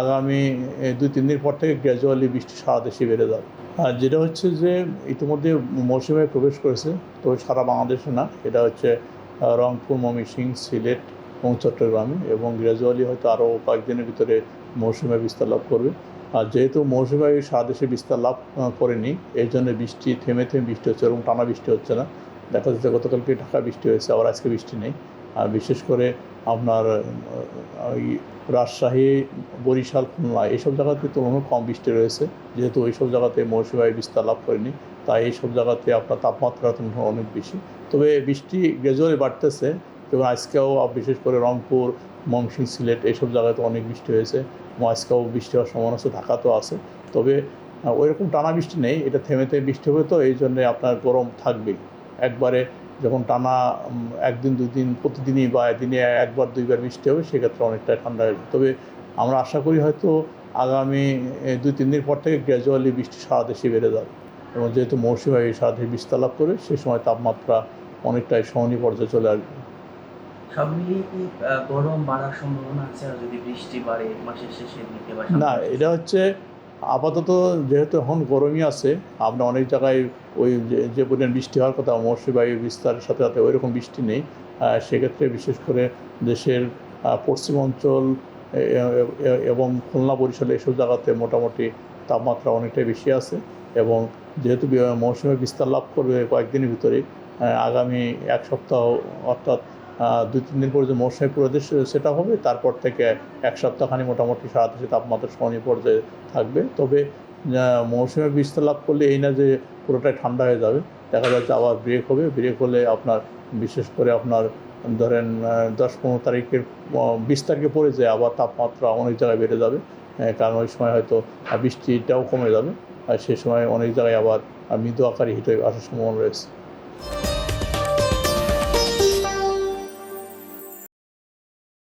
আগামী 2-3 দিন পর থেকে গ্র্যাজুয়ালি বৃষ্টি সারা দেশে বেড়ে যাবে। আর যেটা হচ্ছে যে ইতিমধ্যে মৌসুমে প্রবেশ করেছে, তবে সারা বাংলাদেশে না। এটা হচ্ছে রংপুর, ময়মনসিংহ, সিলেট এবং চট্টগ্রামে, এবং গ্র্যাজুয়ালি হয়তো আরও কয়েকদিনের ভিতরে মৌসুমে বিস্তার লাভ করবে। আর যেহেতু মৌসুমী বায়ু সারা দেশে বিস্তার লাভ করেনি, এই জন্য বৃষ্টি থেমে থেমে বৃষ্টি হচ্ছে, এবং টানা বৃষ্টি হচ্ছে না। দেখা যাচ্ছে গতকালকে ঢাকা বৃষ্টি হয়েছে, আবার আজকে বৃষ্টি নেই। আর বিশেষ করে আপনার ওই রাজশাহী, বরিশাল, খুলনা এইসব জায়গাতে তুলনামূলক কম বৃষ্টি রয়েছে, যেহেতু ওইসব জায়গাতে মৌসুমী বায়ু বিস্তার লাভ করেনি। তাই এইসব জায়গাতে আপনার তাপমাত্রা তুলনামূলক অনেক বেশি। তবে বৃষ্টি গ্র্যাজুয়ালি বাড়তেছে, যেমন আজকেও বিশেষ করে রংপুর, ময়মনসিংহ, সিলেট এইসব জায়গাতে অনেক বৃষ্টি হয়েছে, এবং আজকেও বৃষ্টি হওয়ার সম্ভাবনা আছে, ঢাকাতেও আছে। তবে ওইরকম টানা বৃষ্টি নেই, এটা থেমে থেমে বৃষ্টি হবে, তো এই জন্যে আপনার গরম থাকবেই। একবারে যখন টানা 1 দিন 2 দিন প্রতিদিনই বা দিনে 1 বার 2 বার বৃষ্টি হবে, সেক্ষেত্রে অনেকটাই ঠান্ডা হয়ে যাবে। তবে আমরা আশা করি হয়তো আগামী 2-3 দিন পর থেকে গ্র্যাজুয়ালি বৃষ্টি সারা দেশে বেড়ে যাবে, এবং যেহেতু মৌসুমী বায়ু সারা দেশে বিস্তার লাভ করবে, সে সময় তাপমাত্রা অনেকটাই সহনীয় পর্যায়ে চলে আসবে। সব মিলিয়ে কি গরম বাড়ার সম্ভাবনা আছে আর যদি বৃষ্টি বাড়ে মাসের শেষের দিকে বা না, সামনের এটা শেষে? হচ্ছে আপাতত যেহেতু এখন গরমই আছে, আপনার অনেক জায়গায় ওই যে পরিমাণ বৃষ্টি হওয়ার কথা মৌসুমী বায়ু বিস্তারের সাথে সাথে ওইরকম বৃষ্টি নেই। সেক্ষেত্রে বিশেষ করে দেশের পশ্চিম অঞ্চল এবং খুলনা, বরিশাল এসব জায়গাতে মোটামুটি তাপমাত্রা অনেকটাই বেশি আছে, এবং যেহেতু মৌসুমে বিস্তার লাভ করবে কয়েকদিনের ভিতরেই, আগামী 1 সপ্তাহ অর্থাৎ 2-3 দিন পরে যে মৌসুমী পুরো দেশ সেটা হবে, তারপর থেকে 1 সপ্তাহখানি মোটামুটি সারা দেশে তাপমাত্রা সহনীয় পর্যায়ে থাকবে। তবে মৌসুমে বিস্তার লাভ করলে এই না যে পুরোটাই ঠান্ডা হয়ে যাবে, দেখা যাচ্ছে আবার ব্রেক হবে। ব্রেক হলে আপনার বিশেষ করে আপনার ধরেন 10-15 তারিখের 20 তারিখে পরে যে আবার তাপমাত্রা অনেক জায়গায় বেড়ে যাবে, কারণ ওই সময় হয়তো বৃষ্টিটাও কমে যাবে, আর সে সময় অনেক জায়গায় আবার মৃদু আকারে হিট ওয়েভ আসার সম্ভাবনা রয়েছে।